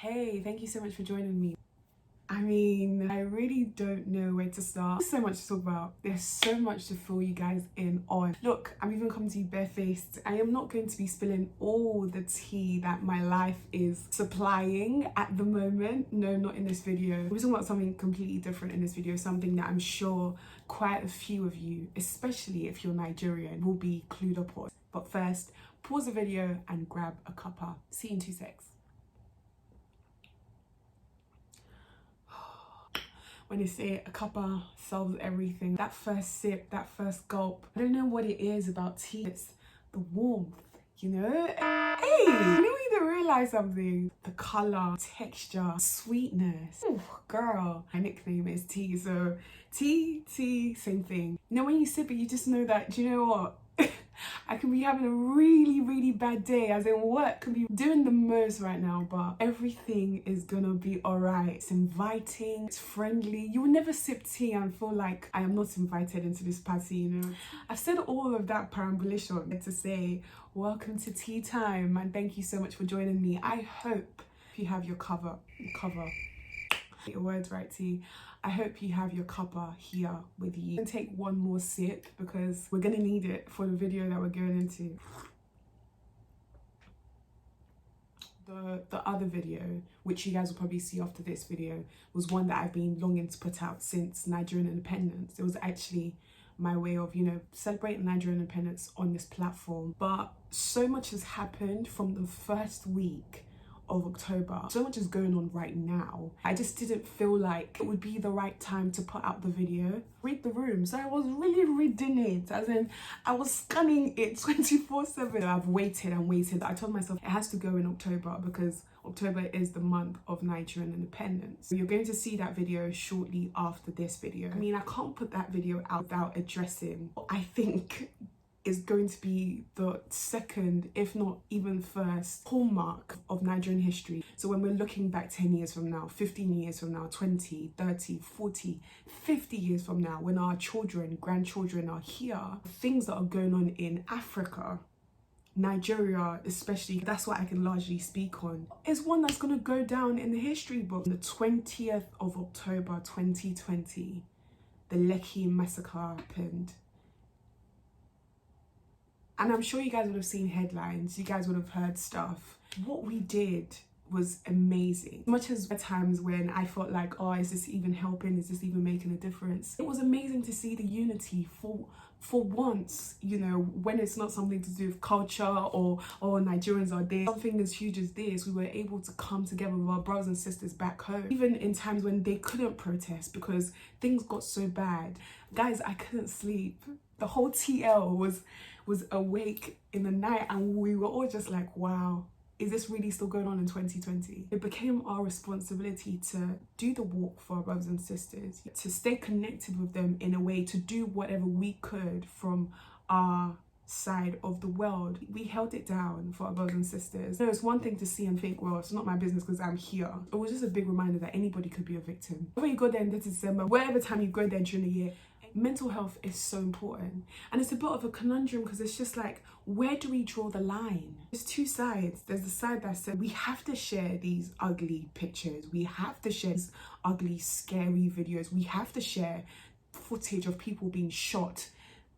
Hey, thank you so much for joining me. I mean, I really don't know where to start. There's so much to talk about. There's so much to fill you guys in on. Look, I'm even coming to you barefaced. I am not going to be spilling all the tea that my life is supplying at the moment. No, not in this video. We're talking about something completely different in this video, something that I'm sure quite a few of you, especially if you're Nigerian, will be clued up on. But first, pause the video and grab a cuppa. See you in 2 secs. When they say a cuppa solves everything, that first sip, that first gulp, I don't know what it is about tea. It's the warmth, you know? Hey, you know, you don't realize something. The color, texture, sweetness. Ooh, girl, my nickname is Tea, so tea, same thing. You know, when you sip it, you just know that, do you know what? I can be having a really bad day, as in work can be doing the most right now, but everything is gonna be alright. It's inviting, it's friendly. You will never sip tea and feel like I am not invited into this party, you know. I've said all of that perambulation to say welcome to tea time and thank you so much for joining me. I hope you have your cover. Your words right, tea. I hope you have your cuppa here with you. I'm gonna take one more sip because we're gonna need it for the video that we're going into. The other video, which you guys will probably see after this video, was one that I've been longing to put out since Nigerian independence. It was actually my way of, you know, celebrating Nigerian independence on this platform. But so much has happened from the first week of October. So much is going on right now. I just didn't feel like it would be the right time to put out the video. Read the room. So I was really reading it, as in I was scanning it 24/7. I've waited and waited. I told myself it has to go in October because October is the month of Nigerian independence. You're going to see that video shortly after this video. I mean, I can't put that video out without addressing what I think is going to be the second, if not even first, hallmark of Nigerian history. So when we're looking back 10 years from now, 15 years from now, 20, 30, 40, 50 years from now, when our children, grandchildren are here, things that are going on in Africa, Nigeria especially, that's what I can largely speak on, is one that's going to go down in the history book. On the 20th of October 2020, the Lekki massacre happened. And I'm sure you guys would have seen headlines, you guys would have heard stuff. What we did was amazing. Much as at times when I felt like, oh, is this even helping? Is this even making a difference? It was amazing to see the unity for once, you know, when it's not something to do with culture or Nigerians are there. Something as huge as this, we were able to come together with our brothers and sisters back home. Even in times when they couldn't protest because things got so bad. Guys, I couldn't sleep. The whole TL was awake in the night and we were all just like, wow, is this really still going on in 2020? It became our responsibility to do the walk for our brothers and sisters, to stay connected with them in a way, to do whatever we could from our side of the world. We held it down for our brothers and sisters. So it's one thing to see and think, well, it's not my business because I'm here. It was just a big reminder that anybody could be a victim. Whether you go there in December, whatever time you go there during the year, mental health is so important. And it's a bit of a conundrum because it's just like, where do we draw the line? There's two sides. There's the side that said we have to share these ugly pictures, we have to share these ugly scary videos, we have to share footage of people being shot,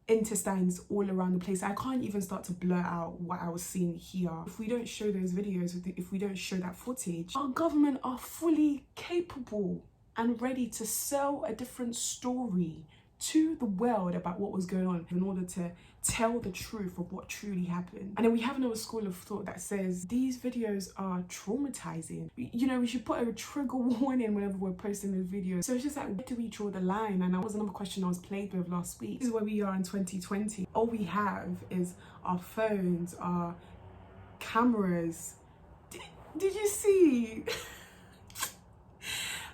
intestines all around the place. I can't even start to blur out what I was seeing here. If we don't show those videos, if we don't show that footage, our government are fully capable and ready to sell a different story to the world about what was going on in order to tell the truth of what truly happened. And then we have another school of thought that says these videos are traumatizing. You know, we should put a trigger warning whenever we're posting those videos. So it's just like, where do we draw the line? And that was another question I was played with last week. This is where we are in 2020. All we have is our phones, our cameras. Did you see?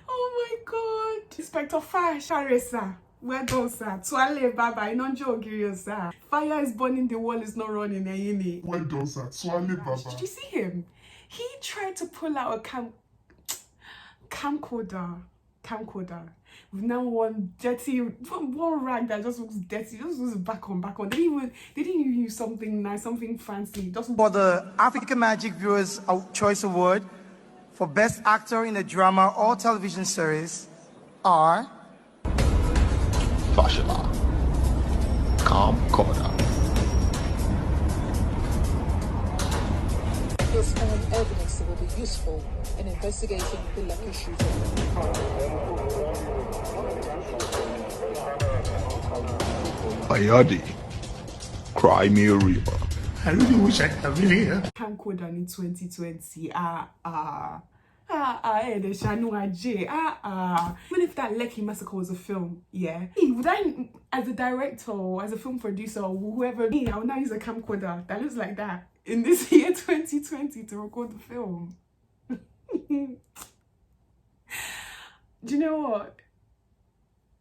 Oh my God. Inspector Fash, sir. Where goes that? Twale Baba, you don't joke, sir. Fire is burning, the wall is not running. Where does that? Twale Baba. Did you see him? He tried to pull out a camcorder. With now one rag that just looks dirty, just looks back on. They didn't even use something nice, something fancy. Just for the African Magic Viewers Choice Award for Best Actor in a Drama or Television Series are Fashola, Camcorder. You'll find evidence that will be useful in investigating the Lucky shooting. Ayadi, Cry Me a River. I really wish I could really hear. Camcorder in 2020. Even if that Lekki massacre was a film, yeah, would I, as a director or as a film producer or whoever, I would now use a camcorder that looks like that in this year 2020 to record the film. Do you know what?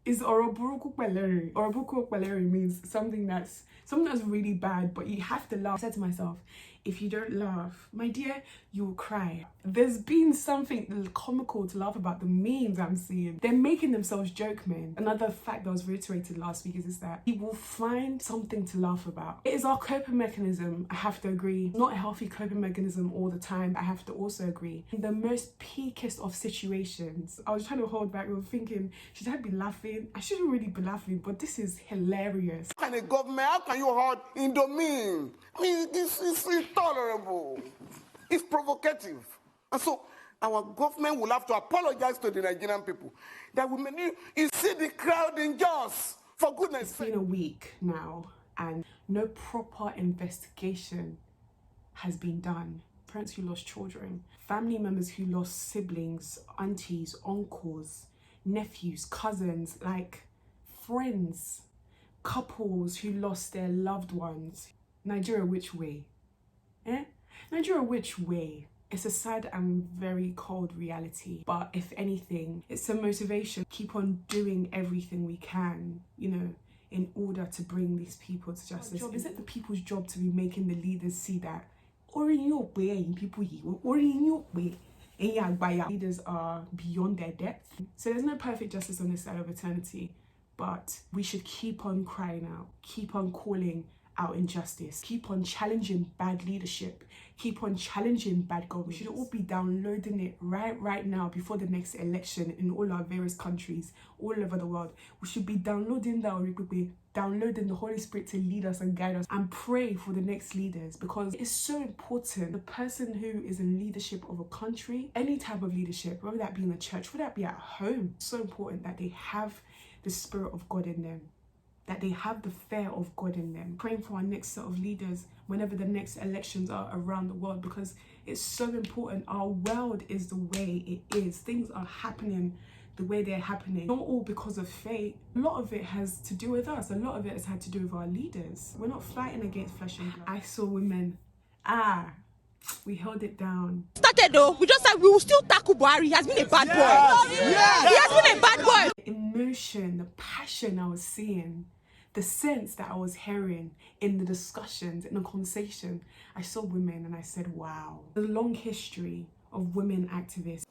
Is Oroburuku Peleri. Oroburuku Peleri means something that's really bad, but you have to laugh. I said to myself, if you don't laugh, my dear, you will cry. There's been something comical to laugh about the memes I'm seeing. They're making themselves joke, man. Another fact that was reiterated last week is that we will find something to laugh about. It is our coping mechanism, I have to agree. Not a healthy coping mechanism all the time, I have to also agree. In the most peakest of situations, I was trying to hold back, thinking, should I be laughing? I shouldn't really be laughing, but this is hilarious. How can a government, how can you hurt in domain? I mean, this is intolerable. It's provocative. And so our government will have to apologize to the Nigerian people that you see the crowd in Jos, for goodness sake. It's been a week now and no proper investigation has been done. Parents who lost children, family members who lost siblings, aunties, uncles, nephews, cousins, like friends, couples who lost their loved ones. Nigeria, which way? Nigeria, which way? It's a sad and very cold reality, but if anything, it's a motivation. Keep on doing everything we can, in order to bring these people to justice. Is it the people's job to be making the leaders see that leaders are beyond their depth? So there's no perfect justice on this side of eternity, but we should keep on crying out, keep on calling out injustice, keep on challenging bad leadership, keep on challenging bad government. We should all be downloading it right now before the next election in all our various countries all over the world. We should be downloading downloading the Holy Spirit to lead us and guide us, and pray for the next leaders, because it's so important. The person who is in leadership of a country, any type of leadership, whether that be in the church, whether that be at home, it's so important that they have the Spirit of God in them, that they have the fear of God in them. Praying for our next set of leaders whenever the next elections are around the world, because it's so important. Our world is the way it is. Things are happening the way they're happening, not all because of fate. A lot of it has to do with us. A lot of it has had to do with our leaders. We're not fighting against flesh and blood. I saw women, we held it down. Started though, we just said we will still tackle Buhari. He has been a bad boy. He has been a bad boy. The emotion, the passion I was seeing, the sense that I was hearing in the discussions, in the conversation, I saw women and I said, wow. The long history of women activists,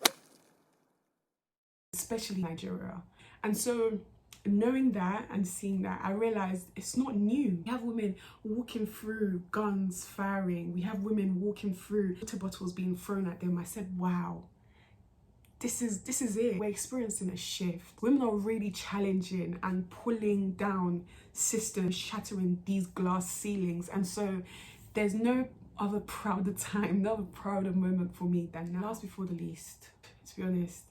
especially Nigeria. And so knowing that and seeing that, I realized it's not new. We have women walking through, guns firing. We have women walking through, water bottles being thrown at them. I said, wow, this is it. We're experiencing a shift. Women are really challenging and pulling down systems, shattering these glass ceilings. And so there's no other prouder time, no other prouder moment for me than now. Last before the least, to be honest,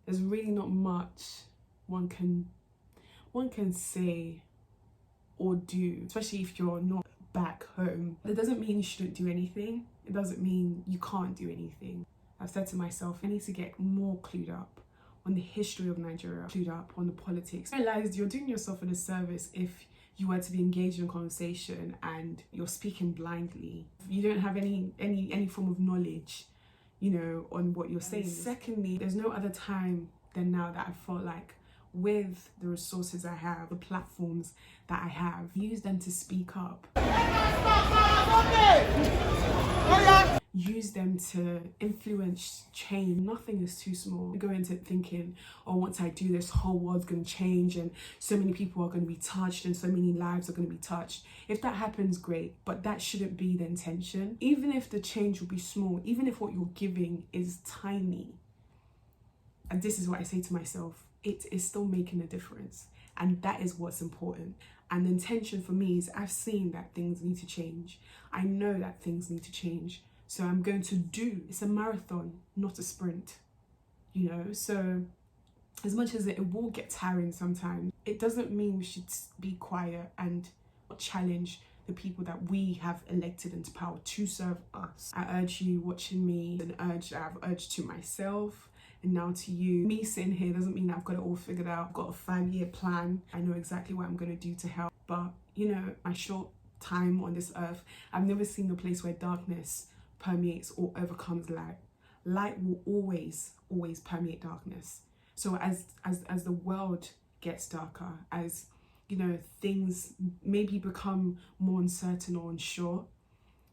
there's really not much one can say or do, especially if you're not back home. That doesn't mean you shouldn't do anything. It doesn't mean you can't do anything. I've said to myself, I need to get more clued up on the history of Nigeria, clued up on the politics. I realized you're doing yourself a disservice if you were to be engaged in a conversation and you're speaking blindly. You don't have any form of knowledge, on what you're saying. Secondly, there's no other time than now that I felt like, with the resources I have, the platforms that I have, use them to speak up. use them to influence change. Nothing is too small. Go into it thinking, oh, once I do this, whole world's going to change and so many people are going to be touched and so many lives are going to be touched. If that happens, great, but that shouldn't be the intention. Even if the change will be small, even if what you're giving is tiny, and this is what I say to myself, it is still making a difference. And that is what's important. And the intention for me is I've seen that things need to change. I know that things need to change. So I'm going to do, it's a marathon, not a sprint, you know? So as much as it will get tiring sometimes, it doesn't mean we should be quiet and not challenge the people that we have elected into power to serve us. I urge you watching me, an urge that I've urged to myself and now to you. Me sitting here doesn't mean I've got it all figured out. I've got a 5-year plan. I know exactly what I'm going to do to help. But, you know, my short time on this earth, I've never seen a place where darkness permeates or overcomes light. Light will always permeate darkness. So as the world gets darker, as, you know, things maybe become more uncertain or unsure,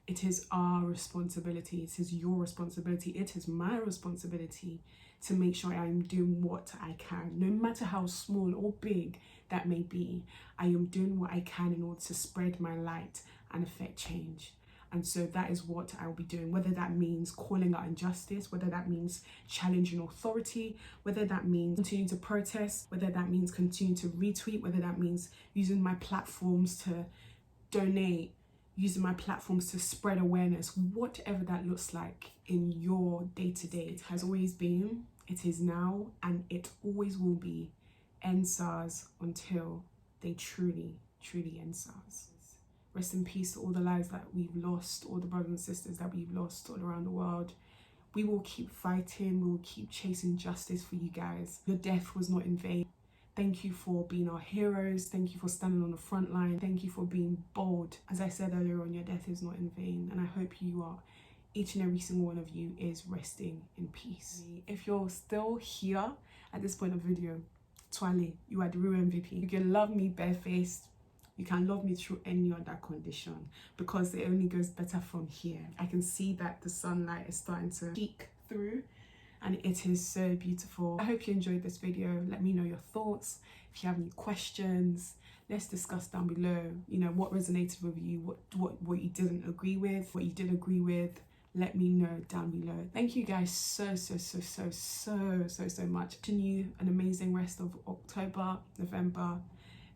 it is our responsibility, it is your responsibility, it is my responsibility to make sure I am doing what I can, no matter how small or big that may be. I am doing what I can in order to spread my light and affect change. And so that is what I will be doing, whether that means calling out injustice, whether that means challenging authority, whether that means continuing to protest, whether that means continuing to retweet, whether that means using my platforms to donate, using my platforms to spread awareness, whatever that looks like in your day-to-day. It has always been, it is now, and it always will be EndSARS until they truly end SARS. Rest in peace to all the lives that we've lost, all the brothers and sisters that we've lost all around the world. We will keep fighting, we will keep chasing justice for you guys. Your death was not in vain. Thank you for being our heroes. Thank you for standing on the front line. Thank you for being bold. As I said earlier on, your death is not in vain. And I hope you are, each and every single one of you is resting in peace. If you're still here at this point of the video, Twale, you are the real MVP. You can love me barefaced. You can love me through any other condition because it only goes better from here. I can see that the sunlight is starting to peek through and it is so beautiful. I hope you enjoyed this video. Let me know your thoughts. If you have any questions, let's discuss down below. You know, what resonated with you, what you didn't agree with, what you did agree with. Let me know down below. Thank you guys so much. Wishing you an amazing rest of October, November,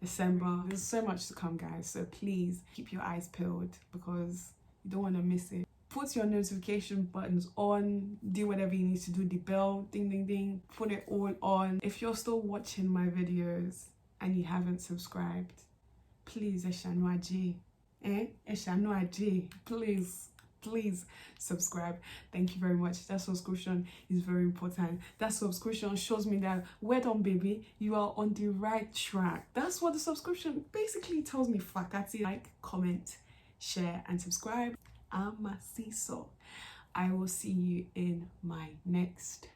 December. There's so much to come, guys, so please keep your eyes peeled because you don't want to miss it. Put your notification buttons on, do whatever you need to do, the bell, ding ding ding, put it all on. If you're still watching my videos and you haven't subscribed, please please subscribe. Thank you very much. That subscription is very important. That subscription shows me that, well done baby, you are on the right track. That's what the subscription basically tells me. Fakati. Like, comment, share and subscribe. I'm a seesaw. I will see you in my next